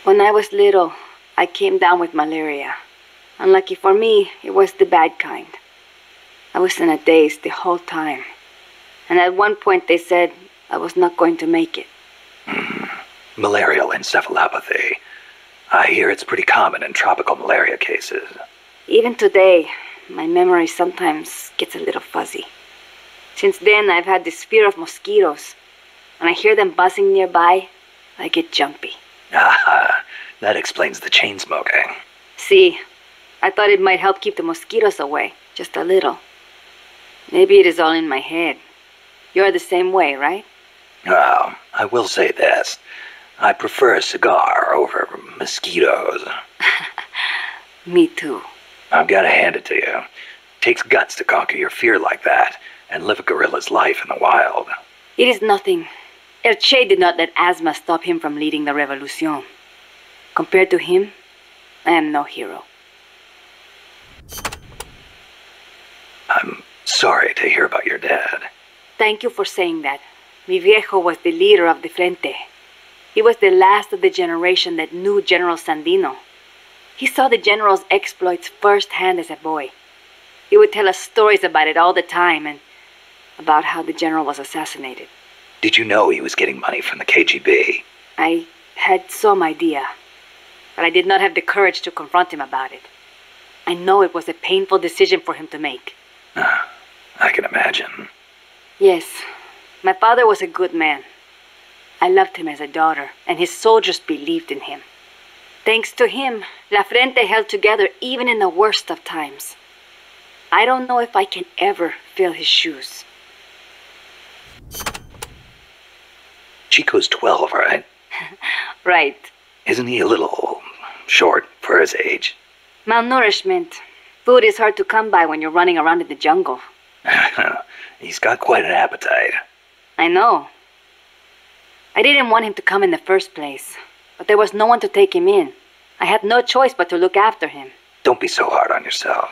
When I was little, I came down with malaria. Unlucky for me, it was the bad kind. I was in a daze the whole time. And at one point they said I was not going to make it. Malarial encephalopathy. I hear it's pretty common in tropical malaria cases. Even today, my memory sometimes gets a little fuzzy. Since then, I've had this fear of mosquitoes. When I hear them buzzing nearby, I get jumpy. Ah, that explains the chain smoking. See, I thought it might help keep the mosquitoes away, just a little. Maybe it is all in my head. You're the same way, right? Well, I will say this. I prefer a cigar over mosquitoes. Me too. I've got to hand it to you. Takes guts to conquer your fear like that and live a gorilla's life in the wild. It is nothing. El Che did not let asthma stop him from leading the revolution. Compared to him, I am no hero. I'm sorry to hear about your dad. Thank you for saying that. Mi viejo was the leader of the Frente. He was the last of the generation that knew General Sandino. He saw the general's exploits firsthand as a boy. He would tell us stories about it all the time and about how the general was assassinated. Did you know he was getting money from the KGB? I had some idea, but I did not have the courage to confront him about it. I know it was a painful decision for him to make. I can imagine. Yes, my father was a good man. I loved him as a daughter, and his soldiers believed in him. Thanks to him, La Frente held together even in the worst of times. I don't know if I can ever fill his shoes. Chico's 12, right? Right. Isn't he a little short for his age? Malnourishment. Food is hard to come by when you're running around in the jungle. He's got quite an appetite. I know. I didn't want him to come in the first place, but there was no one to take him in. I had no choice but to look after him. Don't be so hard on yourself.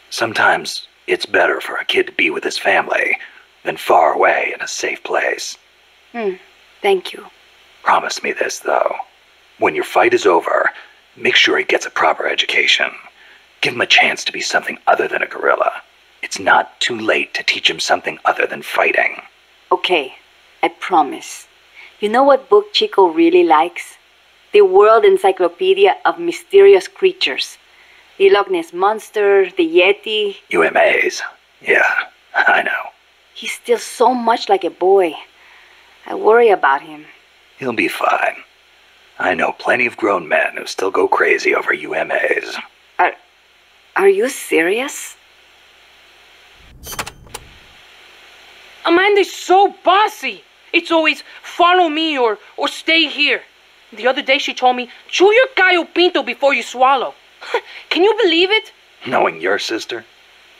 Sometimes it's better for a kid to be with his family than far away in a safe place. Thank you. Promise me this, though. When your fight is over, make sure he gets a proper education. Give him a chance to be something other than a guerrilla. It's not too late to teach him something other than fighting. Okay, I promise. You know what book Chico really likes? The World Encyclopedia of Mysterious Creatures. The Loch Ness Monster, the Yeti. UMAs. Yeah, I know. He's still so much like a boy. I worry about him. He'll be fine. I know plenty of grown men who still go crazy over UMAs. Are you serious? Amanda's so bossy. It's always follow me or stay here. The other day she told me, chew your gallo pinto before you swallow. Can you believe it? Knowing your sister?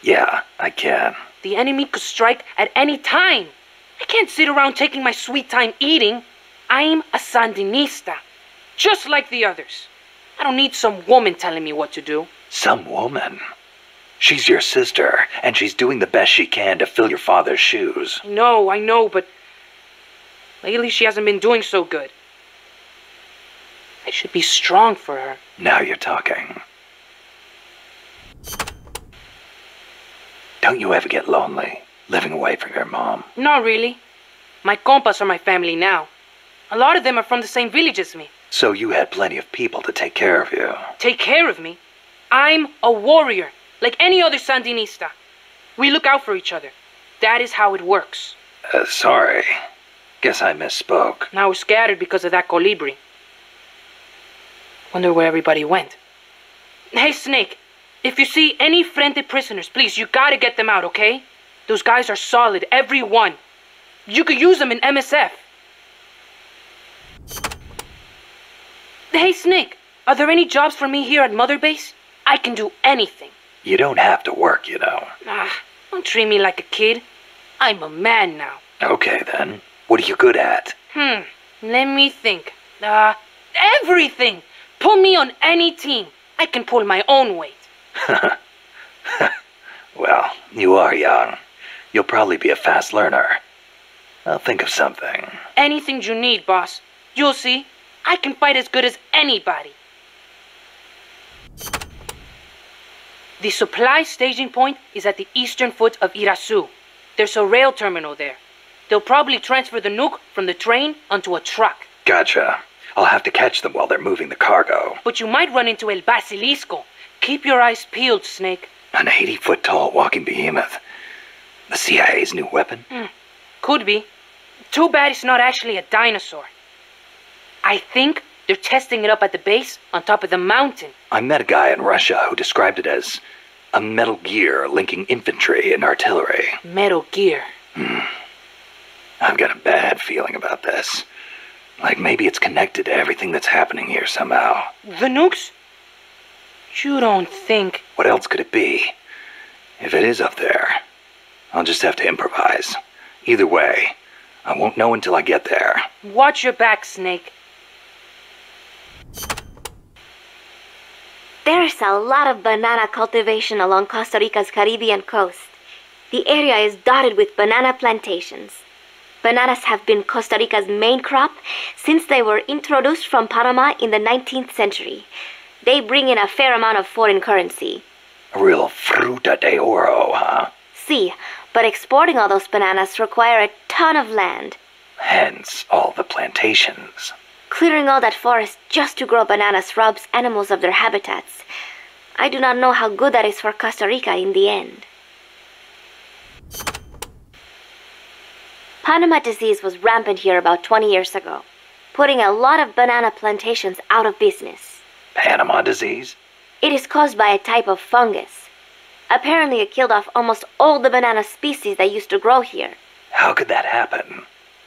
Yeah, I can. The enemy could strike at any time. I can't sit around taking my sweet time eating. I'm a Sandinista, just like the others. I don't need some woman telling me what to do. Some woman? She's your sister, and she's doing the best she can to fill your father's shoes. I know, but lately she hasn't been doing so good. I should be strong for her. Now you're talking. Don't you ever get lonely, living away from your mom? Not really. My compas are my family now. A lot of them are from the same village as me. So you had plenty of people to take care of you. Take care of me? I'm a warrior, like any other Sandinista. We look out for each other. That is how it works. Sorry. Guess I misspoke. Now we're scattered because of that colibri. Wonder where everybody went. Hey, Snake. If you see any Frente prisoners, please, you gotta get them out, okay? Those guys are solid, every one. You could use them in MSF. Hey, Snake. Are there any jobs for me here at Mother Base? I can do anything. You don't have to work, you know. Don't treat me like a kid. I'm a man now. Okay, then. What are you good at? Let me think. Everything! Put me on any team. I can pull my own weight. Well, you are young. You'll probably be a fast learner. I'll think of something. Anything you need, boss. You'll see. I can fight as good as anybody. The supply staging point is at the eastern foot of Irasu. There's a rail terminal there. They'll probably transfer the nuke from the train onto a truck. Gotcha. I'll have to catch them while they're moving the cargo. But you might run into El Basilisco. Keep your eyes peeled, Snake. An 80-foot-tall walking behemoth. The CIA's new weapon? Could be. Too bad it's not actually a dinosaur. I think they're testing it up at the base on top of the mountain. I met a guy in Russia who described it as a metal gear linking infantry and artillery. Metal Gear. I've got a bad feeling about this. Like maybe it's connected to everything that's happening here somehow. The nukes? You don't think... What else could it be? If it is up there, I'll just have to improvise. Either way, I won't know until I get there. Watch your back, Snake. There's a lot of banana cultivation along Costa Rica's Caribbean coast. The area is dotted with banana plantations. Bananas have been Costa Rica's main crop since they were introduced from Panama in the 19th century. They bring in a fair amount of foreign currency. A real fruta de oro, huh? See, but exporting all those bananas require a ton of land. Hence all the plantations. Clearing all that forest just to grow bananas robs animals of their habitats. I do not know how good that is for Costa Rica in the end. Panama disease was rampant here about 20 years ago, putting a lot of banana plantations out of business. Panama disease? It is caused by a type of fungus. Apparently it killed off almost all the banana species that used to grow here. How could that happen?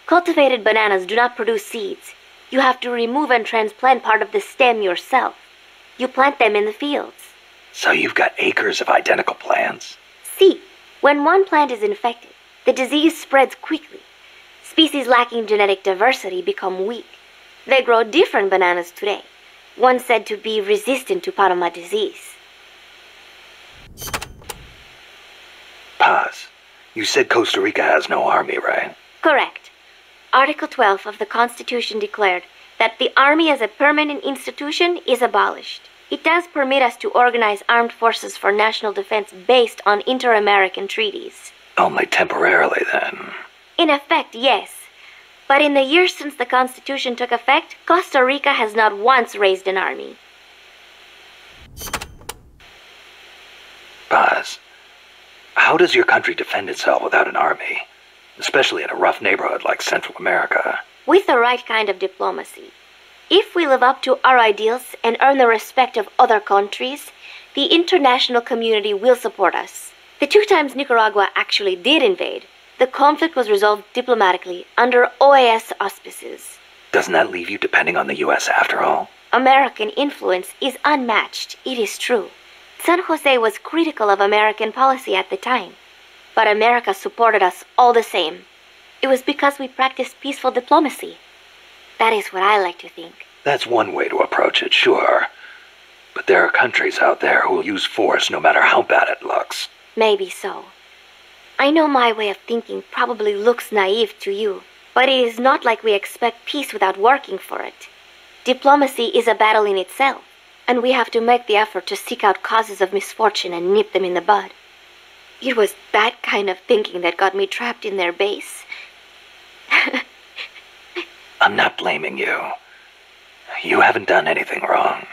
Cultivated bananas do not produce seeds. You have to remove and transplant part of the stem yourself. You plant them in the fields. So you've got acres of identical plants? See, when one plant is infected, the disease spreads quickly. Species lacking genetic diversity become weak. They grow different bananas today, one said to be resistant to Panama disease. Paz, you said Costa Rica has no army, right? Correct. Article 12 of the Constitution declared that the Army as a permanent institution is abolished. It does permit us to organize armed forces for national defense based on inter-American treaties. Only temporarily, then. In effect, yes. But in the years since the Constitution took effect, Costa Rica has not once raised an army. Paz, how does your country defend itself without an army? Especially in a rough neighborhood like Central America. With the right kind of diplomacy. If we live up to our ideals and earn the respect of other countries, the international community will support us. The 2 times Nicaragua actually did invade, the conflict was resolved diplomatically under OAS auspices. Doesn't that leave you depending on the U.S. after all? American influence is unmatched, it is true. San Jose was critical of American policy at the time, but America supported us all the same. It was because we practiced peaceful diplomacy. That is what I like to think. That's one way to approach it, sure. But there are countries out there who will use force no matter how bad it looks. Maybe so. I know my way of thinking probably looks naive to you, but it is not like we expect peace without working for it. Diplomacy is a battle in itself, and we have to make the effort to seek out causes of misfortune and nip them in the bud. It was that kind of thinking that got me trapped in their base. I'm not blaming you. You haven't done anything wrong.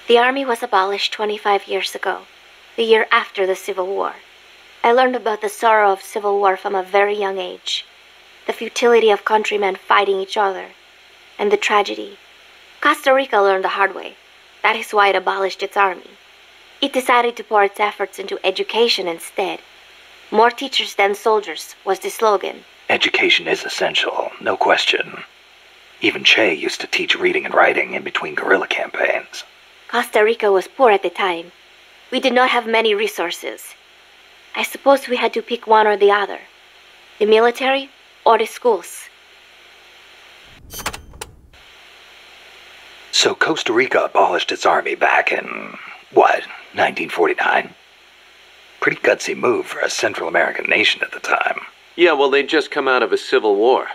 The army was abolished 25 years ago, the year after the Civil War. I learned about the sorrow of civil war from a very young age, the futility of countrymen fighting each other, and the tragedy. Costa Rica learned the hard way. That is why it abolished its army. It decided to pour its efforts into education instead. More teachers than soldiers was the slogan. Education is essential, no question. Even Che used to teach reading and writing in between guerrilla campaigns. Costa Rica was poor at the time. We did not have many resources. I suppose we had to pick one or the other. The military or the schools. So Costa Rica abolished its army back in, what, 1949? Pretty gutsy move for a Central American nation at the time. Yeah, well, they'd just come out of a civil war.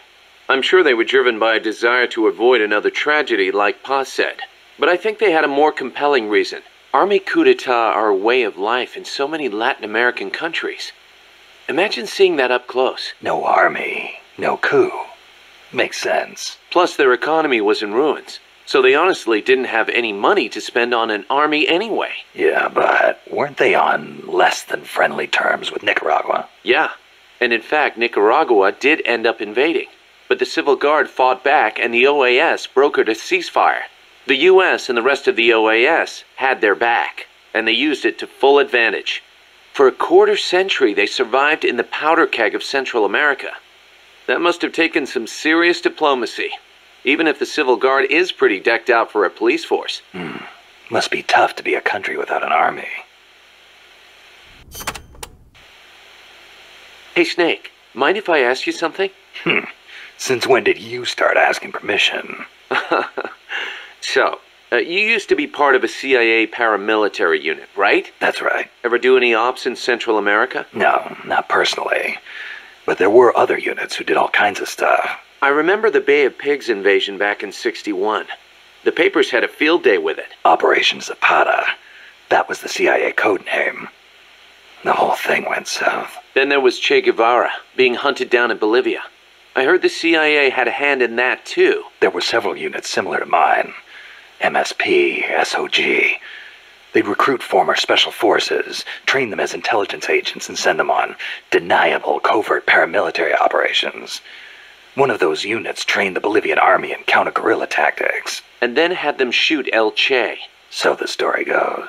I'm sure they were driven by a desire to avoid another tragedy like Pa said. But I think they had a more compelling reason. Army coup d'etat are a way of life in so many Latin American countries. Imagine seeing that up close. No army, no coup. Makes sense. Plus, their economy was in ruins, so they honestly didn't have any money to spend on an army anyway. Yeah, but weren't they on less than friendly terms with Nicaragua? Yeah, and in fact, Nicaragua did end up invading. But the Civil Guard fought back and the OAS brokered a ceasefire. The US and the rest of the OAS had their back, and they used it to full advantage. For a quarter century, they survived in the powder keg of Central America. That must have taken some serious diplomacy, even if the Civil Guard is pretty decked out for a police force. Must be tough to be a country without an army. Hey, Snake, mind if I ask you something? Since when did you start asking permission? So, you used to be part of a CIA paramilitary unit, right? That's right. Ever do any ops in Central America? No, not personally. But there were other units who did all kinds of stuff. I remember the Bay of Pigs invasion back in '61. The papers had a field day with it. Operation Zapata. That was the CIA code name. The whole thing went south. Then there was Che Guevara, being hunted down in Bolivia. I heard the CIA had a hand in that, too. There were several units similar to mine. MSP, SOG. They'd recruit former special forces, train them as intelligence agents, and send them on deniable covert paramilitary operations. One of those units trained the Bolivian army in counter-guerrilla tactics. And then had them shoot El Che. So the story goes.